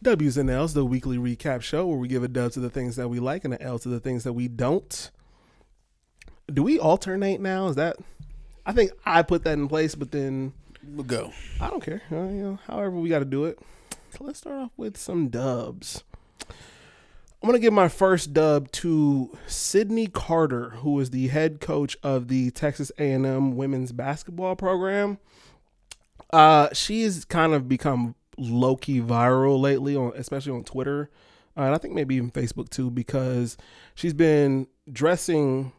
W's and L's, the weekly recap show where we give a dub to the things that we like and an L to the things that we don't. Do we alternate now? Is that? I think I put that in place, but then we'll go. I don't care. You know, however we got to do it. So let's start off with some dubs. I'm going to give my first dub to Sydney Carter, who is the head coach of the Texas A&M women's basketball program. She has kind of become low-key viral lately, especially on Twitter. And I think maybe even Facebook too, because she's been dressing,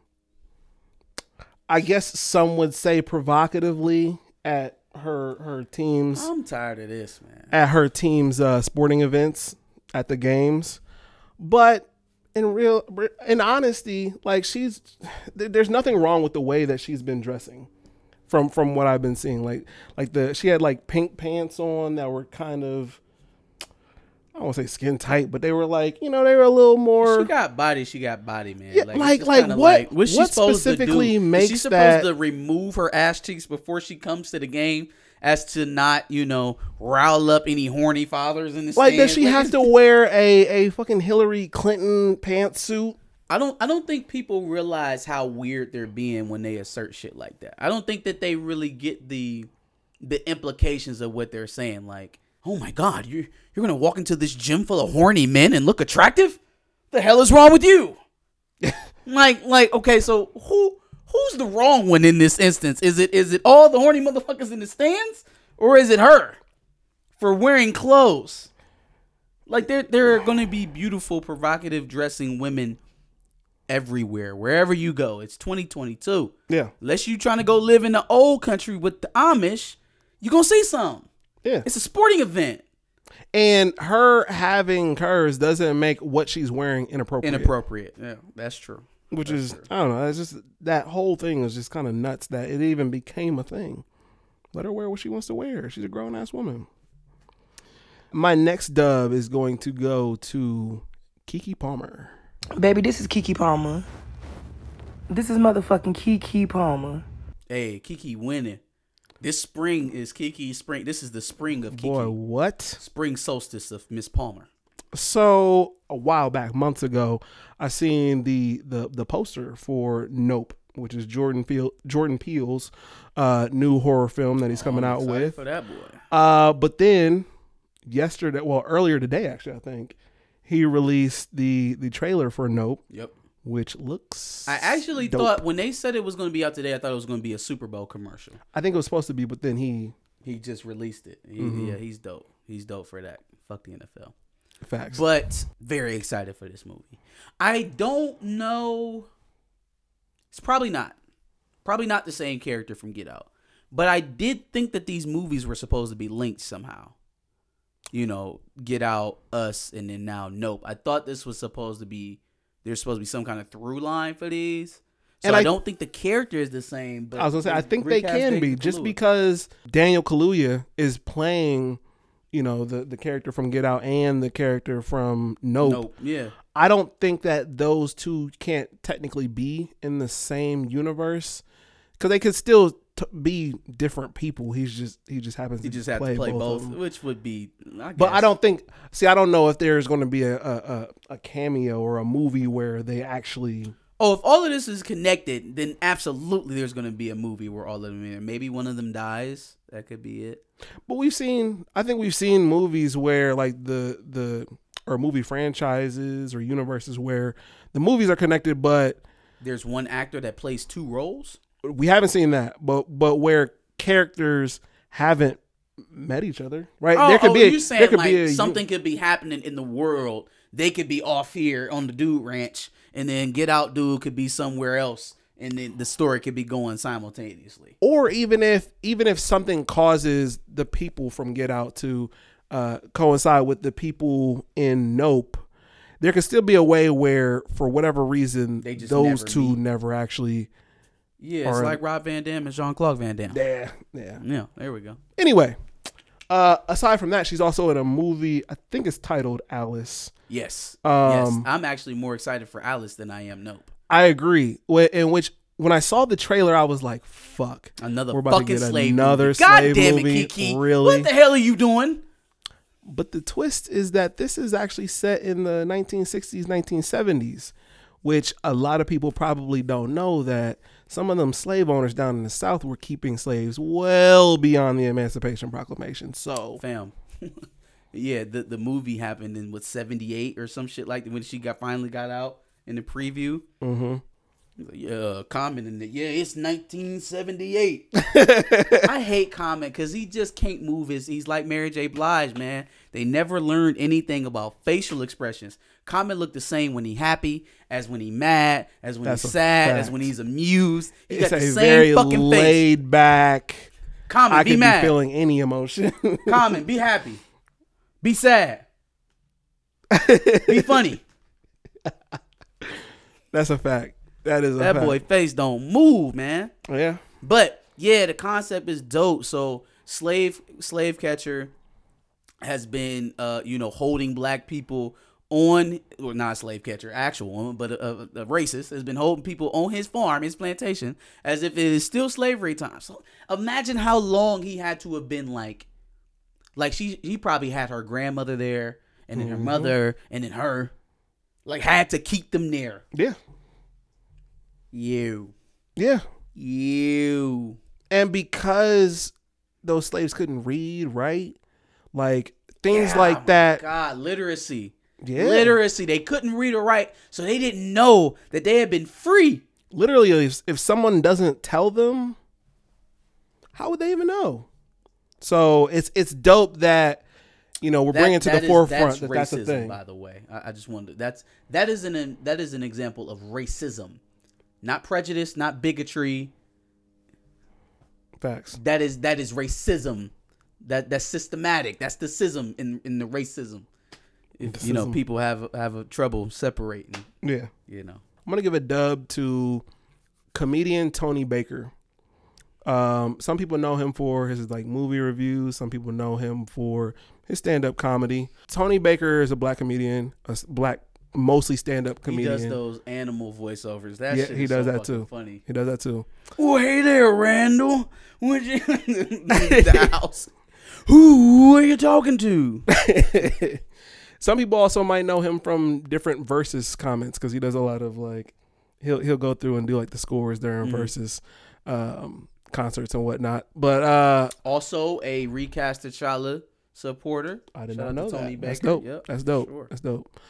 I guess some would say provocatively, at her team's. I'm tired of this, man. At her team's sporting events at the games. But in honesty, like there's nothing wrong with the way that she's been dressing from what I've been seeing. She had like pink pants on that were kind of, I don't want to say skin tight, but they were like, they were a little more. She got body, man. Yeah, what specifically makes that? Is she supposed to remove her ass cheeks before she comes to the game? As to not, rile up any horny fathers in the stands. Like, does she have to wear a fucking Hillary Clinton pantsuit? I don't think people realize how weird they're being when they assert shit like that. I don't think that they really get the implications of what they're saying. Like, oh my God, you're gonna walk into this gym full of horny men and look attractive? What the hell is wrong with you? like, okay, so who's the wrong one in this instance? Is it all the horny motherfuckers in the stands, or is it her for wearing clothes? Like, there are going to be beautiful, provocative dressing women everywhere, wherever you go. It's 2022. Yeah. Unless you trying to go live in the old country with the Amish, you're going to see some. Yeah. It's a sporting event. And her having hers doesn't make what she's wearing inappropriate. Yeah, that's true. Which is, I don't know, it's just, that whole thing is just kind of nuts that it even became a thing. Let her wear what she wants to wear. She's a grown-ass woman. My next dub is going to go to Keke Palmer. Baby, this is Keke Palmer. This is motherfucking Keke Palmer. Hey, Keke winning. This spring is Keke's spring. This is the spring of Keke. Boy, what? Spring solstice of Miss Palmer. So a while back, months ago, I seen the poster for Nope, which is Jordan Peele's new horror film that he's coming out with. For that boy. But then earlier today, actually, I think he released the trailer for Nope. Yep. Which looks. I actually thought when they said it was going to be out today, I thought it was going to be a Super Bowl commercial. I think it was supposed to be, but then he just released it. Yeah, he's dope. He's dope for that. Fuck the NFL. Facts. But very excited for this movie. I don't know. It's probably not the same character from Get Out. But I did think that these movies were supposed to be linked somehow. Get Out, Us, and then now Nope. I thought this was supposed to be, there's supposed to be some kind of through line for these. So I don't think the character is the same. But I was going to say, I think they can be. Just because Daniel Kaluuya is playing, the character from Get Out and the character from Nope. Yeah. I don't think that those two can't technically be in the same universe, because they could still be different people. He just happens to play both, which would be. But I don't think. See, I don't know if there's going to be a cameo or a movie where they actually. Oh, if all of this is connected, then absolutely there's going to be a movie where all of them are in. Maybe one of them dies. That could be it. But I think we've seen movies where like or movie franchises or universes where the movies are connected, but there's one actor that plays two roles. We haven't seen that, but where characters haven't met each other, right? Something could be happening in the world. They could be off here on the dude ranch, and then Get Out dude could be somewhere else, and then the story could be going simultaneously. Or even if something causes the people from Get Out to coincide with the people in Nope, there could still be a way where, for whatever reason, those two never actually. Yeah, it's like Rob Van Dam and Jean-Claude Van Damme. Yeah. Yeah, there we go. Anyway, aside from that, she's also in a movie, I think it's titled Alice. Yes. Yes. I'm actually more excited for Alice than I am Nope. I agree. In which, when I saw the trailer, I was like, fuck. We're about fucking to get slave another movie. slave God damn movie. it, Keke. Really? What the hell are you doing? But the twist is that this is actually set in the 1960s, 1970s, which a lot of people probably don't know, that some of them slave owners down in the South were keeping slaves well beyond the Emancipation Proclamation. So, fam. Yeah, the movie happened in 78 or some shit like that, when she finally got out in the preview. mm-hmm. Yeah, Common in it. Yeah, it's 1978. I hate Common because he just can't move he's like Mary J. Blige, man. They never learned anything about facial expressions. Common looked the same when he happy, as when he mad, as when he's sad, as when he's amused. He got the same very fucking face. Laid back. Common, be mad. Be feeling any emotion. Common, be happy. Be sad. Be funny. That's a fact. That is a that fact. boy face don't move, man. Yeah. But yeah, the concept is dope. So slave catcher has been holding black people on, or not slave catcher, actual one, but a racist has been holding people on his farm, his plantation, as if it is still slavery time. So imagine how long he had to have been like he probably had her grandmother there, and then her mother, and then her, like, had to keep them there. Yeah. You. And because those slaves couldn't read, right? Like, things like that. God, literacy. Yeah. Literacy. They couldn't read or write, so they didn't know that they had been free. Literally, if someone doesn't tell them, how would they even know? So it's dope that, we're bringing to the forefront that's a thing. By the way, I just wanted that is an example of racism. Not prejudice, not bigotry. Facts. That is racism. That's systematic. That's the schism in the racism. If, people have a trouble separating. Yeah. I'm gonna give a dub to comedian Tony Baker. Some people know him for his movie reviews. Some people know him for his stand-up comedy. Tony Baker is a black comedian, mostly stand-up comedian. He does those animal voiceovers. That shit he is does so that too. Funny. He does that too. Oh, hey there, Randall. Would you the house? Who are you talking to? Some people also might know him from different Versus comments, because he does a lot of he'll go through and do the scores during Versus concerts and whatnot. But also a recast T'Challa supporter. I did not know Tony that. Baker. That's dope. Yep, That's dope. sure. That's dope.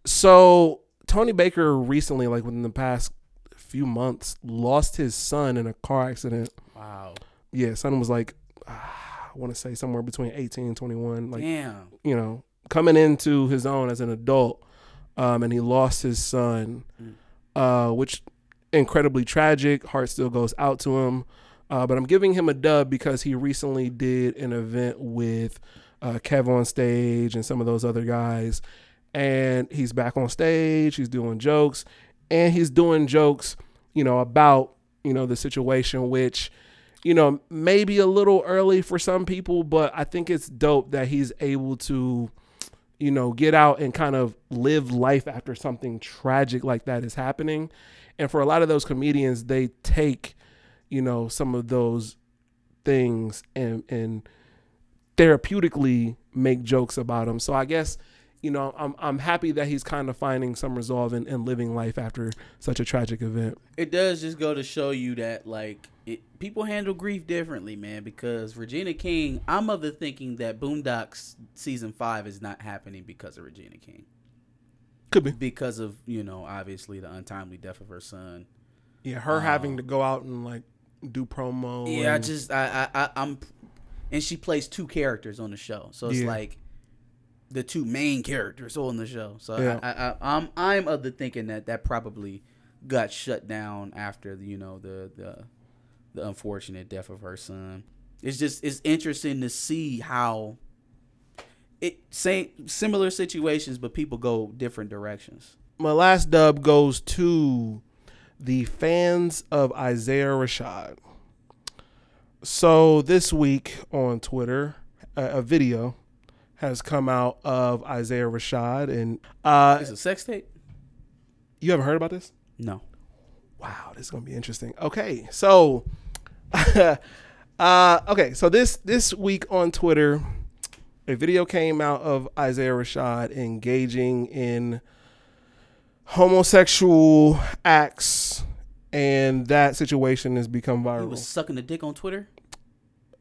So Tony Baker recently, within the past few months, lost his son in a car accident. Wow. Yeah, son was I want to say somewhere between 18 and 21. Damn. Coming into his own as an adult, and he lost his son, which incredibly tragic. Heart still goes out to him. But I'm giving him a dub because he recently did an event with Kev on Stage and some of those other guys. And he's back on stage. He's doing jokes. And he's doing jokes, about, the situation, which, maybe a little early for some people. But I think it's dope that he's able to, get out and kind of live life after something tragic like that is happening. And for a lot of those comedians, they take, some of those things and therapeutically make jokes about them. So I guess, I'm happy that he's kind of finding some resolve in living life after such a tragic event. It does just go to show you that people handle grief differently, man. Because Regina King, I'm of the thinking that Boondocks season 5 is not happening because of Regina King. Could be because of obviously the untimely death of her son. Yeah, her having to go out and do promo. Yeah, I'm, and she plays two characters on the show, so it's the two main characters on the show. So yeah. I'm of the thinking that probably got shut down after the unfortunate death of her son. It's interesting to see how similar situations, but people go different directions. My last dub goes to the fans of Isaiah Rashad. So this week on Twitter, a video has come out of Isaiah Rashad, and it's a sex tape. You haven't heard about this? No. Wow, this is gonna be interesting. Okay, so so this week on Twitter, A video came out of Isaiah Rashad engaging in homosexual acts, and that situation has become viral. He was sucking a dick on Twitter?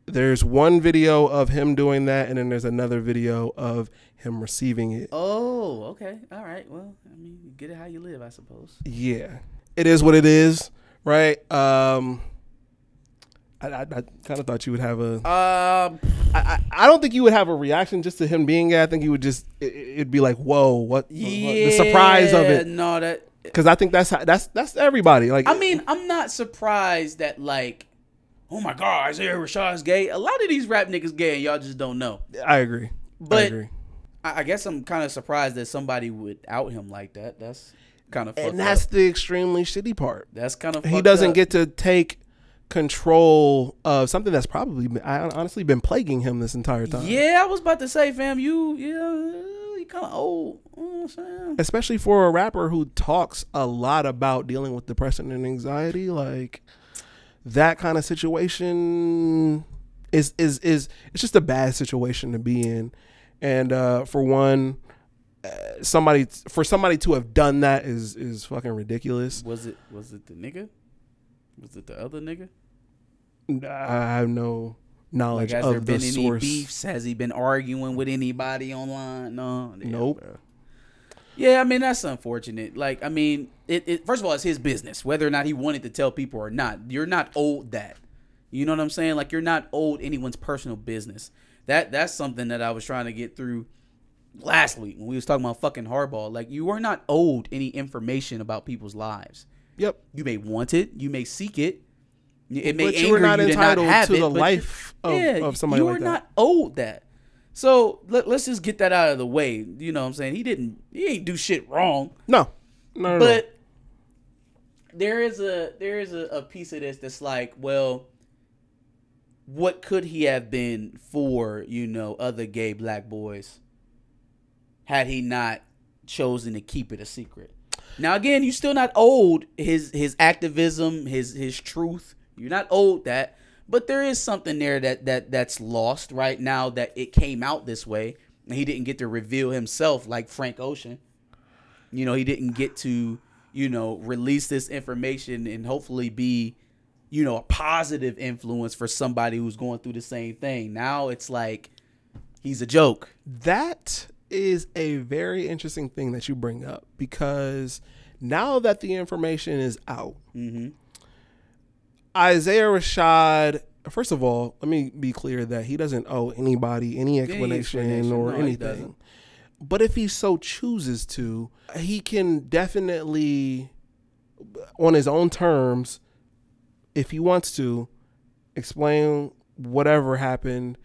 There's one video of him doing that, and then there's another video of him receiving it. Oh, okay. All right. Well, I mean, you get it how you live, I suppose. Yeah. It is what it is, right? I kind of thought you would have a... I don't think you would have a reaction just to him being gay. I think you would just... It'd be like, whoa, what? The surprise of it. No, that... Because I think that's everybody. Like, I mean, I'm not surprised that, like, oh my God, Isaiah Rashad's gay. A lot of these rap niggas gay and y'all just don't know. I agree. But I guess I'm kind of surprised that somebody would out him like that. That's kind of fucked up. And that's the extremely shitty part. That's kind of fucked up. He doesn't get to take control of something that's probably honestly been plaguing him this entire time. Yeah, I was about to say, fam, you kind of old. You know what I'm saying? Especially for a rapper who talks a lot about dealing with depression and anxiety, like that kind of situation is it's just a bad situation to be in. And for one, somebody to have done that is fucking ridiculous. Was it the nigga? Was it the other nigga? I have no knowledge has of there the been source. Any beefs? Has he been arguing with anybody online? No. Nope. Bro. Yeah, I mean, that's unfortunate. Like, I mean, it first of all, it's his business, whether or not he wanted to tell people or not. You're not owed that. You know what I'm saying? Like, you're not owed anyone's personal business. That's something that I was trying to get through last week when we was talking about fucking hardball. Like, you are not owed any information about people's lives. Yep. You may want it. You may seek it. It may but anger you are not you entitled to not have to it, the but life of somebody you like are that. not owed that. So let's just get that out of the way. You know what I'm saying? He ain't do shit wrong. No. But there is a piece of this that's like, well, what could he have been for, other gay black boys had he not chosen to keep it a secret? Now, again, you're still not owed his activism, his truth. You're not owed that. But there is something there that's lost right now that it came out this way. And he didn't get to reveal himself like Frank Ocean. He didn't get to, release this information and hopefully be, a positive influence for somebody who's going through the same thing. Now it's like he's a joke. That is a very interesting thing that you bring up, because now that the information is out, Isaiah Rashad, first of all, let me be clear that he doesn't owe anybody any explanation or anything. But if he so chooses to, he can definitely, on his own terms, if he wants to, explain whatever happened,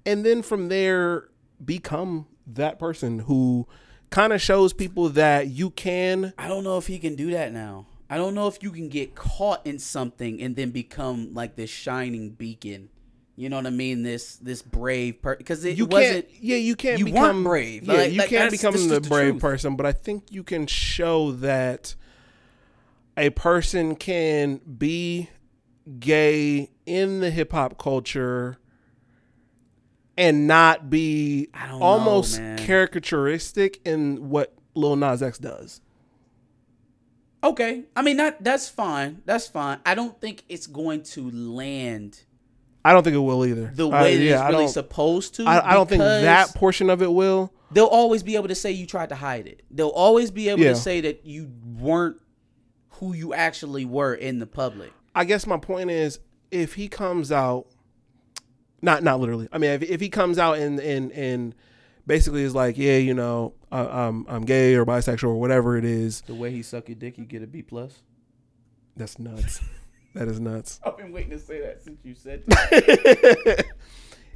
and then from there become that person who kind of shows people that you can. I don't know if he can do that now. I don't know if you can get caught in something and then become like this shining beacon. You know what I mean? This brave person, because you wasn't. Yeah, you can't. You become weren't brave. Yeah, you can't become the brave person. But I think you can show that a person can be gay in the hip hop culture and not be almost caricaturistic in what Lil Nas X does. Okay. I mean, that's fine. That's fine. I don't think it's going to land. I don't think it will either. The way that it's really supposed to. I don't think that portion of it will. They'll always be able to say you tried to hide it. They'll always be able to say that you weren't who you actually were in the public. I guess my point is, if he comes out, not literally. I mean, if he comes out and basically is like, yeah, I'm gay or bisexual or whatever it is. The way he suck your dick, you get a B+. That's nuts. That is nuts. I've been waiting to say that since you said that.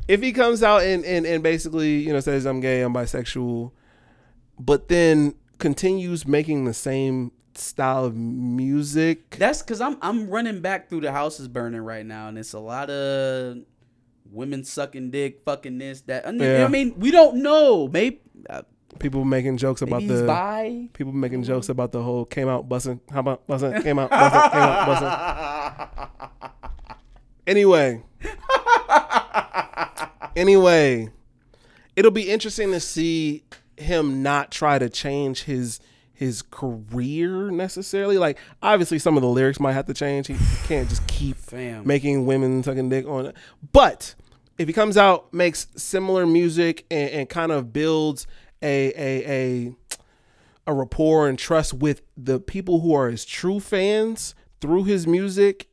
If he comes out and basically, says I'm gay, I'm bisexual, but then continues making the same style of music. That's because I'm running back through the houses burning right now, and it's a lot of women sucking dick, fucking this, that. I mean, we don't know. Maybe people making jokes about people making jokes about the whole came out bussing. How about bussing? Came out bussing. Came out bussing. Anyway, It'll be interesting to see him not try to change his career necessarily. Like, obviously some of the lyrics might have to change. He can't just keep making women sucking dick on it. But if he comes out, makes similar music and kind of builds a rapport and trust with the people who are his true fans through his music,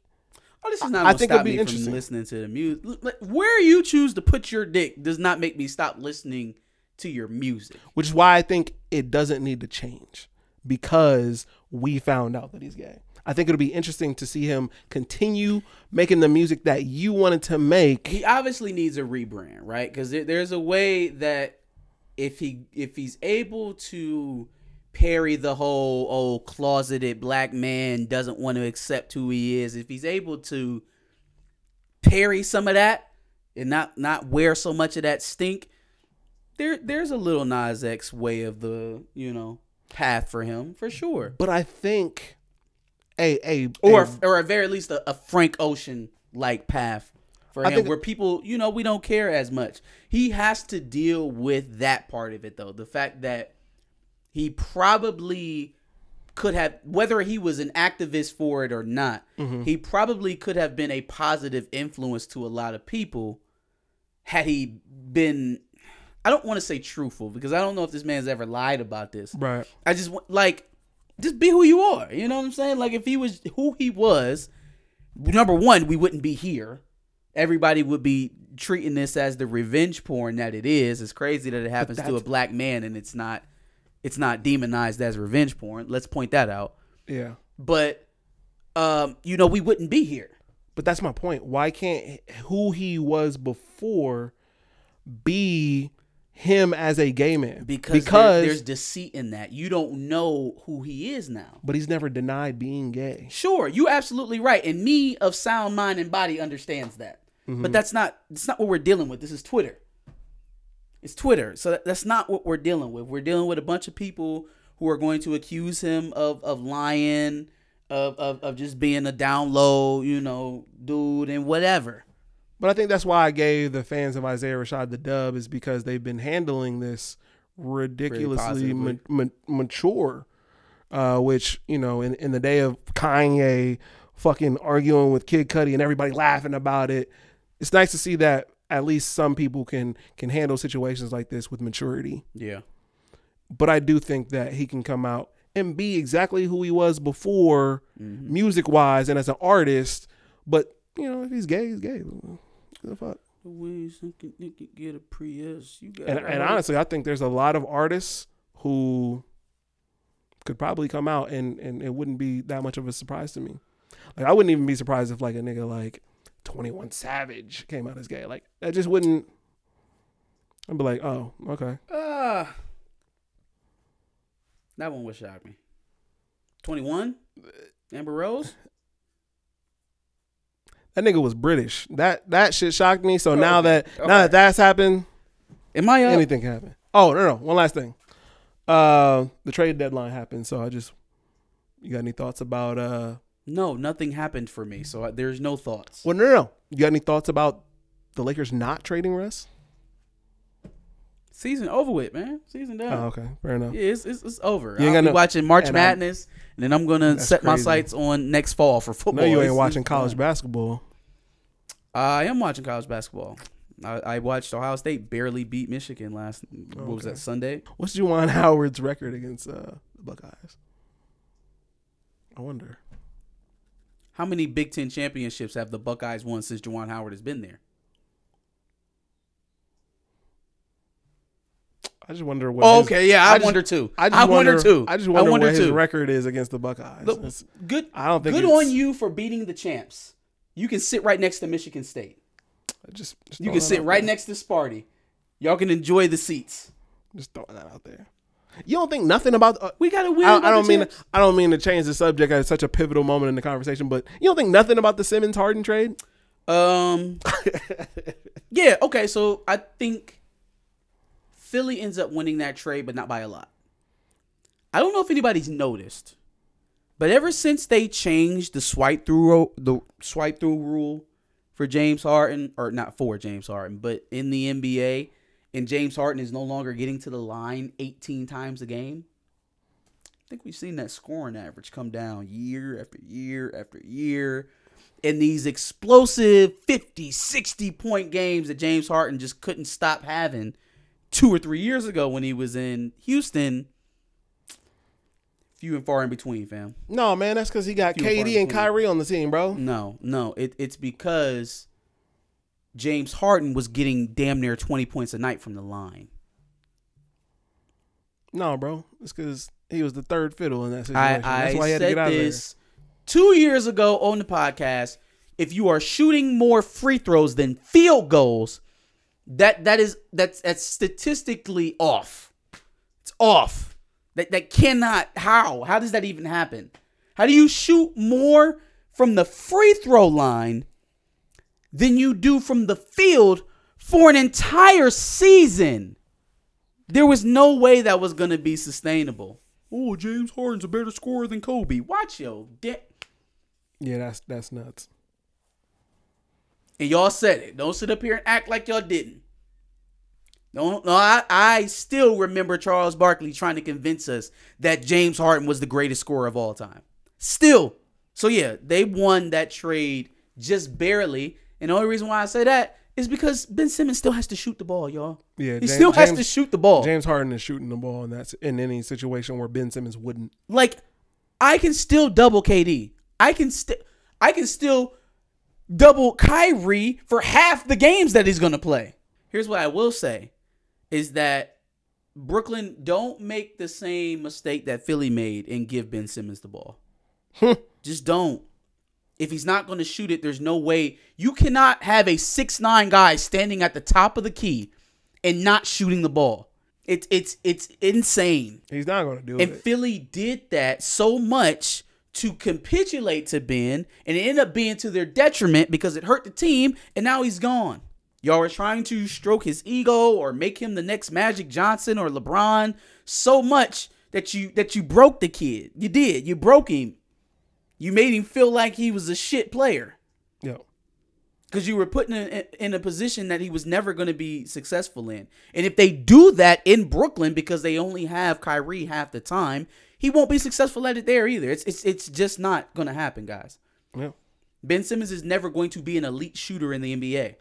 this is not going to stop me from listening to the music. Where you choose to put your dick does not make me stop listening to your music. Which is why I think it doesn't need to change, because we found out that he's gay. I think it'll be interesting to see him continue making the music that you wanted to make. He obviously needs a rebrand, right? Because there's a way that if he's able to parry the whole closeted black man doesn't want to accept who he is, if he's able to parry some of that and not wear so much of that stink, there's a little Nas X way of the path for him for sure. But I think or at very least a Frank Ocean like path for him, where people we don't care as much. He has to deal with that part of it though, the fact that he probably could have, whether he was an activist for it or not, he probably could have been a positive influence to a lot of people had he been, I don't want to say truthful, because I don't know if this man's ever lied about this. Right. I just be who you are. You know what I'm saying? Like, if he was who he was, number one, we wouldn't be here. Everybody would be treating this as the revenge porn that it is. It's crazy that it happens to a black man and it's not demonized as revenge porn. Let's point that out. Yeah. But, we wouldn't be here. But that's my point. Why can't who he was before be him as a gay man? Because there's deceit in that. You don't know who he is now. But he's never denied being gay. Sure, you're absolutely right. And me of sound mind and body understands that. But that's not what we're dealing with. This is Twitter. It's Twitter. So that's not what we're dealing with. We're dealing with a bunch of people who are going to accuse him of lying, of just being a down low, dude and whatever. But I think that's why I gave the fans of Isaiah Rashad the dub, is because they've been handling this ridiculously mature, which, in the day of Kanye fucking arguing with Kid Cudi and everybody laughing about it, it's nice to see that at least some people can handle situations like this with maturity. Yeah. But I do think that he can come out and be exactly who he was before, music-wise and as an artist. But, if he's gay, he's gay. What the fuck? Get a Prius. And honestly, I think there's a lot of artists who could probably come out and it wouldn't be that much of a surprise to me. Like, I wouldn't even be surprised if like a nigga like 21 Savage came out as gay. Like, that just wouldn't. I'd be like, oh, okay. That one would shock me. 21? Amber Rose? That nigga was British. That shit shocked me. So now that that's happened, anything can happen. Oh, no. One last thing. The trade deadline happened. So you got any thoughts about No, nothing happened for me. So there's no thoughts. Well, no. You got any thoughts about the Lakers not trading Russ? Season over with, man. Season done. Oh, okay. Fair enough. Yeah, it's over. I'll be watching March Madness, and then I'm going to set my sights on next fall for football. No, you ain't watching college basketball. I am watching college basketball. I watched Ohio State barely beat Michigan last, what was that, Sunday? What's Juwan Howard's record against the Buckeyes? I wonder. How many Big Ten championships have the Buckeyes won since Juwan Howard has been there? I just wonder what. I wonder too. I wonder too. I just wonder what his record is against the Buckeyes. Good. I don't think. Good on you for beating the champs. You can sit right next to Michigan State. You can sit right next to Sparty. Y'all can enjoy the seats. Just throwing that out there. You don't think nothing about? We gotta win. I don't mean to change the subject at such a pivotal moment in the conversation, but you don't think nothing about the Simmons Harden trade? Yeah. Okay. So I think Philly ends up winning that trade, but not by a lot. I don't know if anybody's noticed, but ever since they changed the swipe through rule for James Harden, or not for James Harden, but in the NBA, and James Harden is no longer getting to the line 18 times a game, I think we've seen that scoring average come down year after year after year. In these explosive 50, 60-point games that James Harden just couldn't stop having 2 or 3 years ago when he was in Houston, few and far in between, fam. No, man, that's because he got KD and Kyrie on the team, bro. No. It's because James Harden was getting damn near 20 points a night from the line. No, bro. It's because he was the third fiddle in that situation. That's why he had to get out of there. 2 years ago on the podcast. If you are shooting more free throws than field goals, that's statistically off. It's off. That cannot. How does that even happen? How do you shoot more from the free throw line than you do from the field for an entire season? There was no way that was going to be sustainable. Oh, James Harden's a better scorer than Kobe. Watch your dick. Yeah, that's nuts. And y'all said it. Don't sit up here and act like y'all didn't. I still remember Charles Barkley trying to convince us that James Harden was the greatest scorer of all time. Still. So, yeah, they won that trade just barely. And the only reason why I say that is because Ben Simmons still has to shoot the ball, y'all. Yeah, he still has to shoot the ball. James Harden is shooting the ball, and that's in any situation where Ben Simmons wouldn't. Like, I can still double KD. I can still double Kyrie for half the games that he's going to play. Here's what I will say is that Brooklyn, don't make the same mistake that Philly made and give Ben Simmons the ball. Just don't. If he's not going to shoot it, there's no way. You cannot have a 6'9" guy standing at the top of the key and not shooting the ball. It's insane. He's not going to do it. And Philly did that so much to capitulate to Ben, and it ended up being to their detriment because it hurt the team, and now he's gone. Y'all were trying to stroke his ego or make him the next Magic Johnson or LeBron so much that you broke the kid. You did. You broke him. You made him feel like he was a shit player. Yeah. Because you were putting him in a position that he was never going to be successful in. And if they do that in Brooklyn because they only have Kyrie half the time, he won't be successful at it there either. It's just not going to happen, guys. Yeah. Ben Simmons is never going to be an elite shooter in the NBA.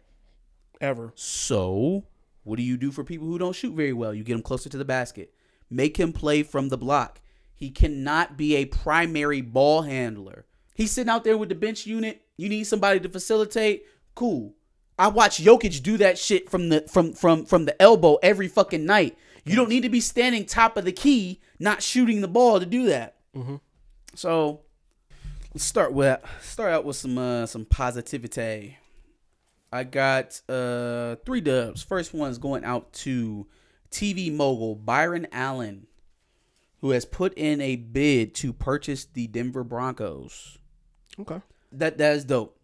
Ever. So, what do you do for people who don't shoot very well? You get them closer to the basket. Make him play from the block. He cannot be a primary ball handler. He's sitting out there with the bench unit. You need somebody to facilitate. Cool. I watch Jokic do that shit from the elbow every fucking night. You don't need to be standing top of the key, not shooting the ball to do that. Mm-hmm. So let's start out with some positivity. I got 3 dubs. First one's going out to TV mogul Byron Allen, who has put in a bid to purchase the Denver Broncos. Okay, that is dope.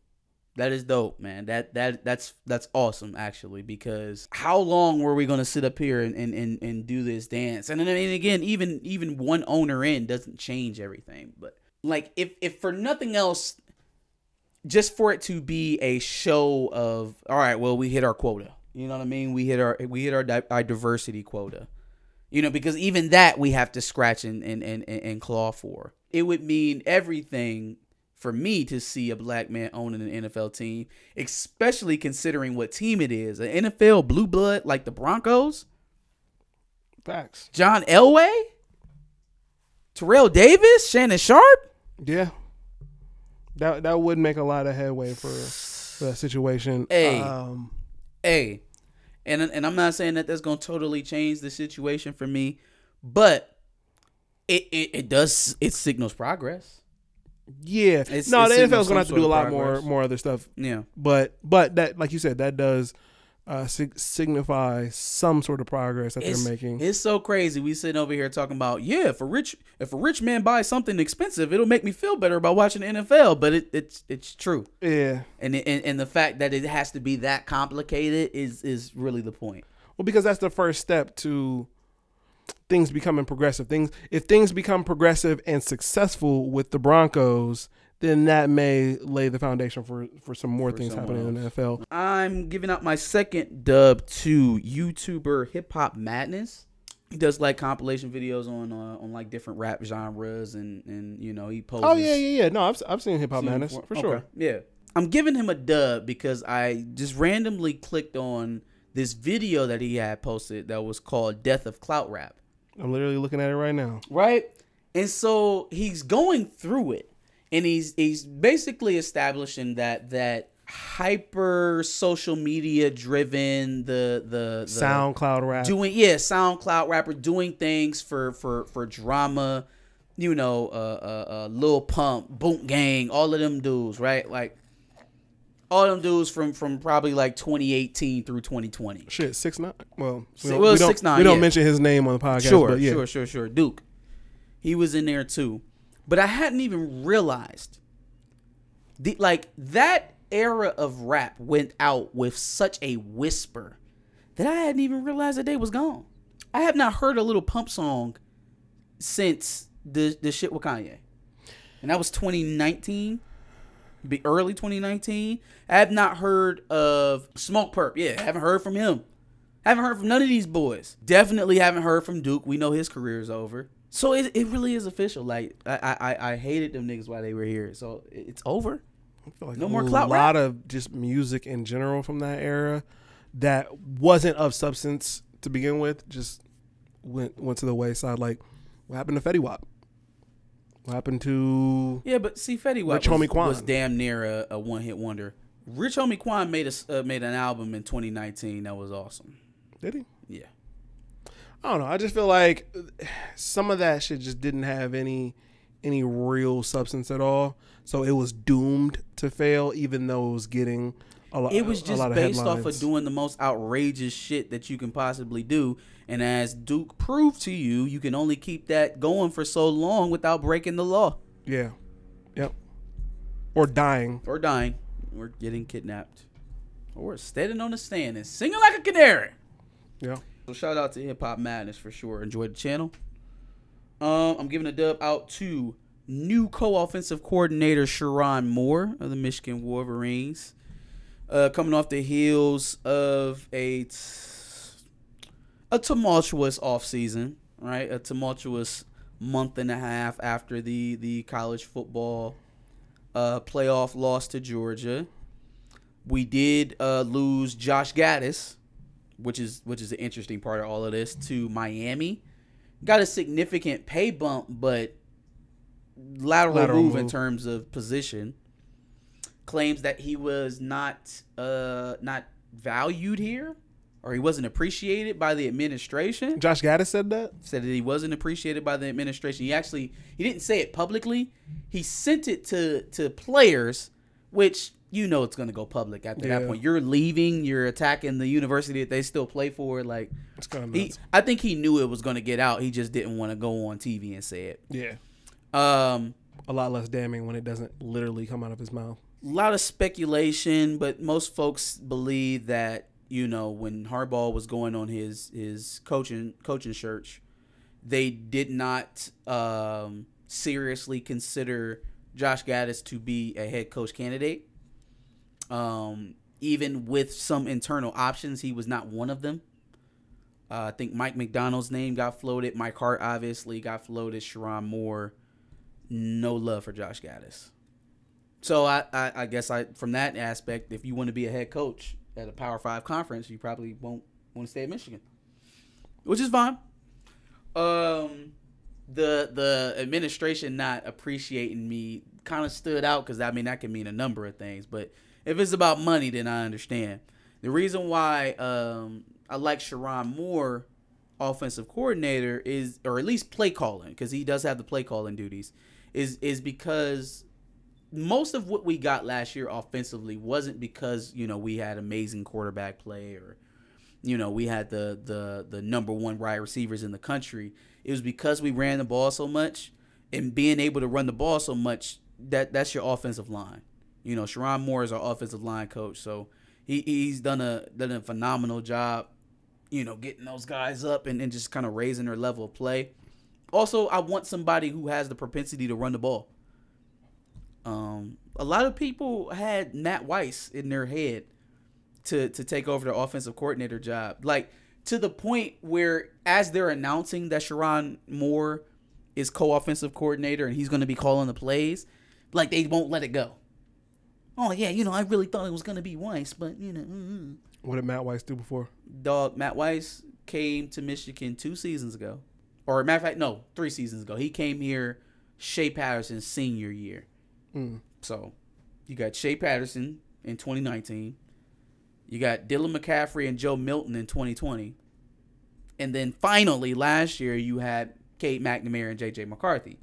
That is dope, man. That's awesome, actually, because how long were we gonna sit up here and do this dance? And then again, even one owner in doesn't change everything. But like, if for nothing else, just for it to be a show of, all right, well, we hit our quota. You know what I mean? We hit our diversity quota. You know, because even that we have to scratch and claw for. It would mean everything for me to see a black man owning an NFL team, especially considering what team it is. An NFL blue blood like the Broncos. Facts. John Elway? Terrell Davis? Shannon Sharp? Yeah. That would make a lot of headway for that situation. Hey. And I'm not saying that that's going to totally change the situation for me, but it signals progress. Yeah. The NFL is going to have to do a lot more other stuff. Yeah. But that, like you said, that does signify some sort of progress that they're making. It's so crazy. We sitting over here talking about, if a rich man buys something expensive, it'll make me feel better about watching the NFL. But it's true. Yeah. And the fact that it has to be that complicated is really the point. Well, because that's the first step to things becoming progressive. If things become progressive and successful with the Broncos, then that may lay the foundation for some more things someone happening in the NFL. I'm giving out my second dub to YouTuber HipHopMadness. He does like compilation videos on like different rap genres and you know he poses. Oh yeah. No, I've seen HipHopMadness for sure. Yeah, I'm giving him a dub because I just randomly clicked on this video that he had posted that was called "Death of Clout Rap." I'm literally looking at it right now. Right, and so he's going through it. And he's basically establishing that hyper social media driven the SoundCloud rap SoundCloud rapper doing things for drama, you know, Lil Pump, Boom Gang, all of them dudes, right? Like all them dudes from probably like 2018 through 2020. Shit, 6ix9ine. Well, we 6ix9ine. We don't mention his name on the podcast. Sure, but yeah. sure. Duke, he was in there too. But I hadn't even realized that era of rap went out with such a whisper that I hadn't even realized that they was gone. I have not heard a Lil Pump song since the shit with Kanye. And that was 2019, early 2019. I have not heard of Smoke Perp. Yeah, I haven't heard from him. Haven't heard from none of these boys. Definitely haven't heard from Duke. We know his career is over. So it really is official. Like I hated them niggas while they were here. So it's over. I feel like no more clout rap. A lot of just music in general from that era that wasn't of substance to begin with just went to the wayside. Like what happened to Fetty Wap? What happened to but see, Fetty Wap was damn near a one hit wonder. Rich Homie Quan made an album in 2019 that was awesome. Did he? Yeah. I don't know. I just feel like some of that shit just didn't have any real substance at all. So it was doomed to fail, even though it was getting a lot. It was just based off of doing the most outrageous shit that you can possibly do. And as Duke proved to you, you can only keep that going for so long without breaking the law. Yeah. Yep. Or dying. Or getting kidnapped. Or standing on the stand and singing like a canary. Yeah. So shout out to HipHopMadness for sure. Enjoyed the channel. I'm giving a dub out to new co-offensive coordinator Sharrone Moore of the Michigan Wolverines. Coming off the heels of a tumultuous offseason, right? A tumultuous month and a half after the college football playoff loss to Georgia. We did lose Josh Gaddis, which is an interesting part of all of this, to Miami. Got a significant pay bump, but lateral move in terms of position. Claims that he was not valued here, or he wasn't appreciated by the administration. Josh Gaddis said that? Said that he wasn't appreciated by the administration. He didn't say it publicly. He sent it to players, which you know it's going to go public after that point. You're leaving. You're attacking the university that they still play for. Like, it's kind of nuts. I think he knew it was going to get out. He just didn't want to go on TV and say it. Yeah. A lot less damning when it doesn't literally come out of his mouth. A lot of speculation, but most folks believe that, you know, when Harbaugh was going on his coaching search, they did not seriously consider Josh Gaddis to be a head coach candidate. Even with some internal options, he was not one of them. I think Mike McDonald's name got floated. Mike Hart obviously got floated. Sharrone Moore. No love for Josh Gaddis. So I guess from that aspect, if you want to be a head coach at a Power 5 conference, you probably won't want to stay at Michigan, which is fine. The administration not appreciating me kind of stood out because, I mean, that can mean a number of things. But if it's about money, then I understand. The reason why I like Sharrone Moore, offensive coordinator, is, or at least play calling, because he does have the play calling duties, is because most of what we got last year offensively wasn't because, you know, we had amazing quarterback play or, you know, we had the number one wide receivers in the country. It was because we ran the ball so much, and being able to run the ball so much, that's your offensive line. You know, Sharrone Moore is our offensive line coach, so he's done a phenomenal job, you know, getting those guys up and just kind of raising their level of play. Also, I want somebody who has the propensity to run the ball. A lot of people had Matt Weiss in their head to take over the offensive coordinator job. Like, to the point where as they're announcing that Sharrone Moore is co-offensive coordinator and he's going to be calling the plays, like, they won't let it go. Oh, yeah, I really thought it was going to be Weiss, but, What did Matt Weiss do before? Dog, Matt Weiss came to Michigan 2 seasons ago. Or, matter of fact, no, 3 seasons ago. He came here Shea Patterson's senior year. So, you got Shea Patterson in 2019. You got Dylan McCaffrey and Joe Milton in 2020. And then finally, last year, you had Cade McNamara and J.J. McCarthy.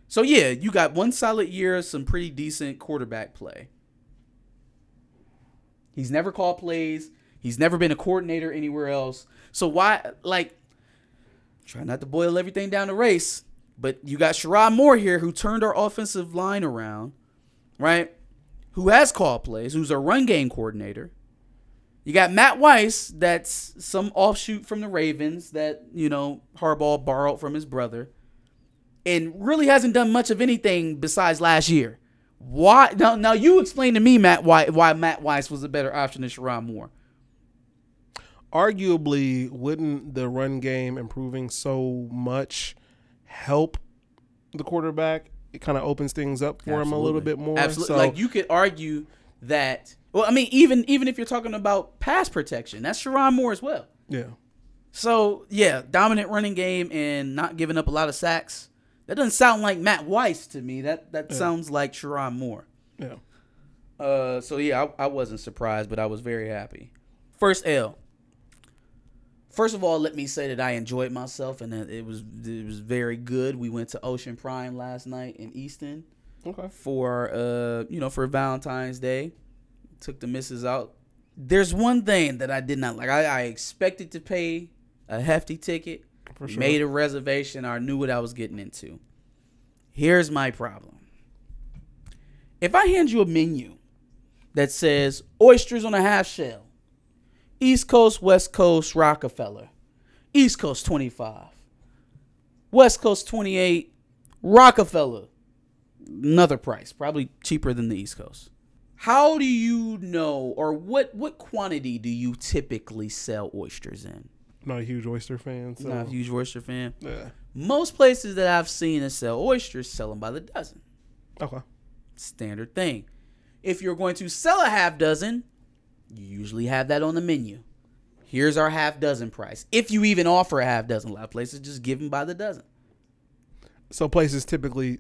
So, yeah, you got 1 solid year of some pretty decent quarterback play. He's never called plays. He's never been a coordinator anywhere else. So, why, like, try not to boil everything down to race, but you got Sharrone Moore here who turned our offensive line around, right? Who has called plays, who's a run game coordinator. You got Matt Weiss, that's some offshoot from the Ravens that, Harbaugh borrowed from his brother, and really hasn't done much of anything besides last year. Why? Now you explain to me, Matt, why Matt Weiss was a better option than Sharrone Moore. Arguably, wouldn't the run game improving so much help the quarterback? It kind of opens things up for him a little bit more. Absolutely. So, like, you could argue that. Well, I mean, even if you're talking about pass protection, that's Sharrone Moore as well. Yeah. So, yeah, dominant running game and not giving up a lot of sacks. That doesn't sound like Matt Weiss to me. That sounds like Sharrone Moore. Yeah. So, yeah, I wasn't surprised, but I was very happy. First L. First of all, let me say that I enjoyed myself and that it was very good. We went to Ocean Prime last night in Easton. Okay. For Valentine's Day. Took the missus out. There's one thing that I did not like. I expected to pay a hefty ticket. For sure. Made a reservation. I knew what I was getting into. Here's my problem. If I hand you a menu that says oysters on a half shell, East Coast, West Coast, Rockefeller, East Coast 25, West Coast 28, Rockefeller, another price, probably cheaper than the East Coast. How do you know, or what quantity do you typically sell oysters in? Not a huge oyster fan. So. Not a huge oyster fan? Yeah. Most places that I've seen that sell oysters sell them by the dozen. Okay. Standard thing. If you're going to sell a half dozen, you usually have that on the menu. Here's our half dozen price. If you even offer a half dozen. A lot of places just give them by the dozen. So places typically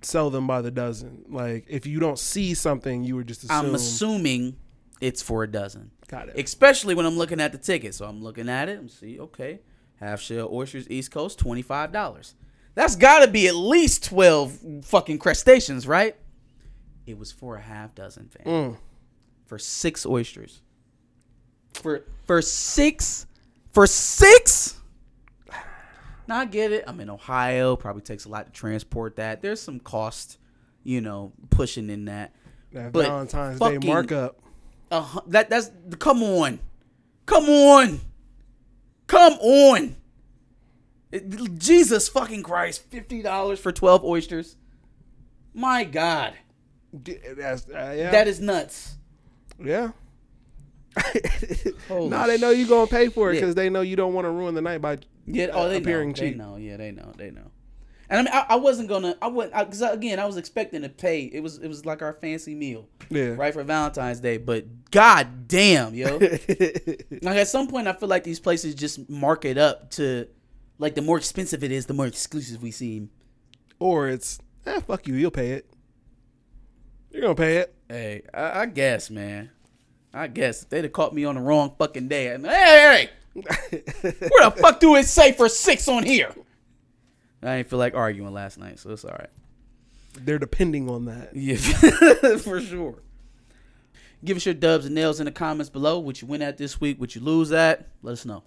sell them by the dozen. Like, if you don't see something, you would just assume. I'm assuming it's for a dozen. Got it. Especially when I'm looking at the ticket. So I'm looking at it and see, okay, half shell oysters, East Coast, $25. That's got to be at least 12 fucking crustaceans, right? It was for a half dozen, fam. For 6 oysters. For six? Now, I get it. I'm in Ohio. Probably takes a lot to transport that. There's some cost, pushing in that. That Valentine's Day markup. That's come on. Jesus fucking Christ. $50 for 12 oysters. My God. Yeah. That is nuts. Yeah. They know you're going to pay for it because they know you don't want to ruin the night by appearing cheap. They know. And I mean, I wasn't going to, because again, I was expecting to pay. It was like our fancy meal. Yeah. Right, for Valentine's Day. But God damn, yo. Like, at some point, I feel like these places just mark it up to, like, the more expensive it is, the more exclusive we seem. Or it's, fuck you, you'll pay it. You're going to pay it. Hey, I guess, man. I guess. If they'd have caught me on the wrong fucking day. Hey! Where the fuck do it say for 6 on here? I didn't feel like arguing last night, so it's all right. They're depending on that. Yeah, for sure. Give us your dubs and nails in the comments below. What you win at this week, what you lose at. Let us know.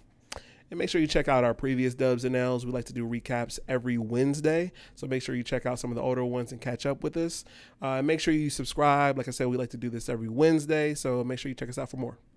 And make sure you check out our previous dubs and L's. We like to do recaps every Wednesday. So make sure you check out some of the older ones and catch up with us. Make sure you subscribe. Like I said, we like to do this every Wednesday. So make sure you check us out for more.